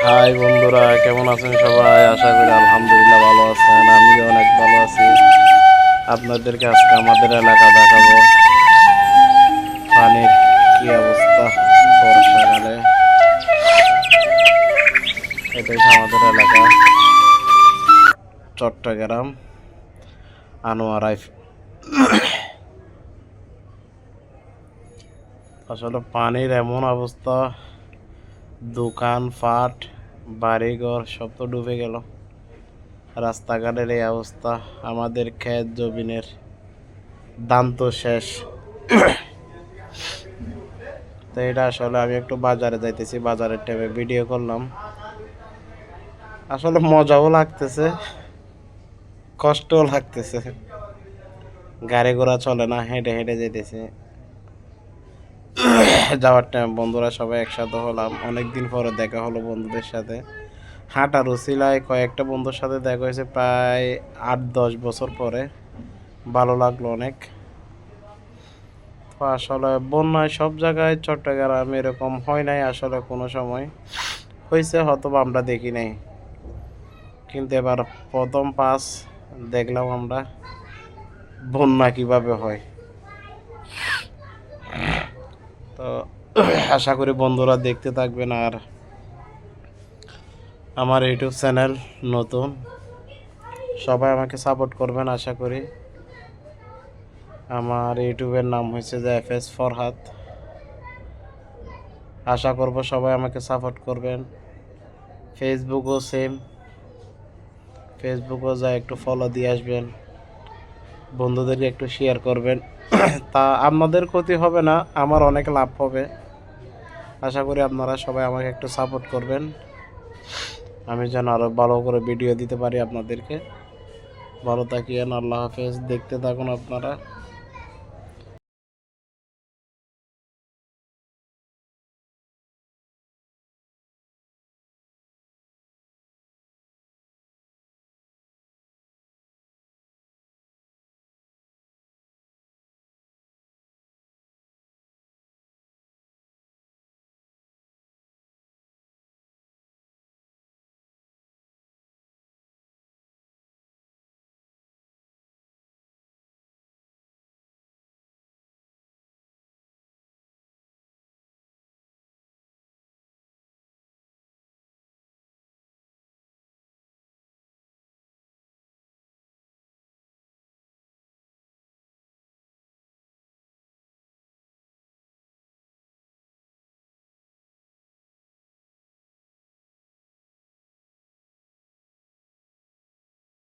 High বন্ধুরা, কেমন আছেন সবাই? আশা করি আলহামদুলিল্লাহ ভালো আছেন। আমিও অনেক ভালো আছি। আপনাদেরকে আজকে আমাদের এলাকা দেখাবো, পানির কি অবস্থা বর্ষাকালে। এটা হচ্ছে আমাদের এলাকা, চট্টগ্রাম আনোয়ারাই। আসলে পানির এমন অবস্থা, দোকান পাট বাড়িঘর সব তো ডুবে গেল। রাস্তাঘাটের এই অবস্থা, আমাদের ক্ষেত জমিনের ধান তো শেষ। তো এটা আসলে আমি একটু বাজারে যাইতেছি, বাজারের টাইমে ভিডিও করলাম। আসলে মজাও লাগতেছে, কষ্টও লাগতেছে। গাড়ি ঘোড়া চলে না, হেঁটে হেঁটে যেতেছে। যাওয়ার টাইম বন্ধুরা সবাই একসাথে হলাম, অনেকদিন পরে দেখা হলো বন্ধুদের সাথে। হাঁটার উছিলায় কয়েকটা বন্ধুর সাথে দেখা হয়েছে প্রায় 8-10 বছর পরে। ভালো লাগলো অনেক। তো আসলে বন্যায় সব জায়গায় চট্টগ্রাম এরকম হয় নাই, আসলে কোনো সময় হয়েছে হয়তো আমরা দেখি নাই, কিন্তু এবার প্রথম পাস দেখলাম আমরা বন্যা কিভাবে হয়। তো আশা করি বন্ধুরা দেখতে থাকবেন, আর আমার ইউটিউব চ্যানেল নতুন, সবাই আমাকে সাপোর্ট করবেন আশা করি। আমার ইউটিউবের নাম হয়েছে যে FS ফরহাদ। আশা করব সবাই আমাকে সাপোর্ট করবেন। ফেসবুকও সেম, ফেসবুকও যা একটু ফলো দিয়ে আসবেন, বন্ধুদেরকে একটু শেয়ার করবেন। তা আপনাদের ক্ষতি হবে না, আমার অনেক লাভ হবে। আশা করি আপনারা সবাই আমাকে একটু সাপোর্ট করবেন, আমি যেন আরও ভালো করে ভিডিও দিতে পারি আপনাদেরকে। ভালো থাকিয়েন, আল্লাহ হাফেজ। দেখতে থাকুন আপনারা।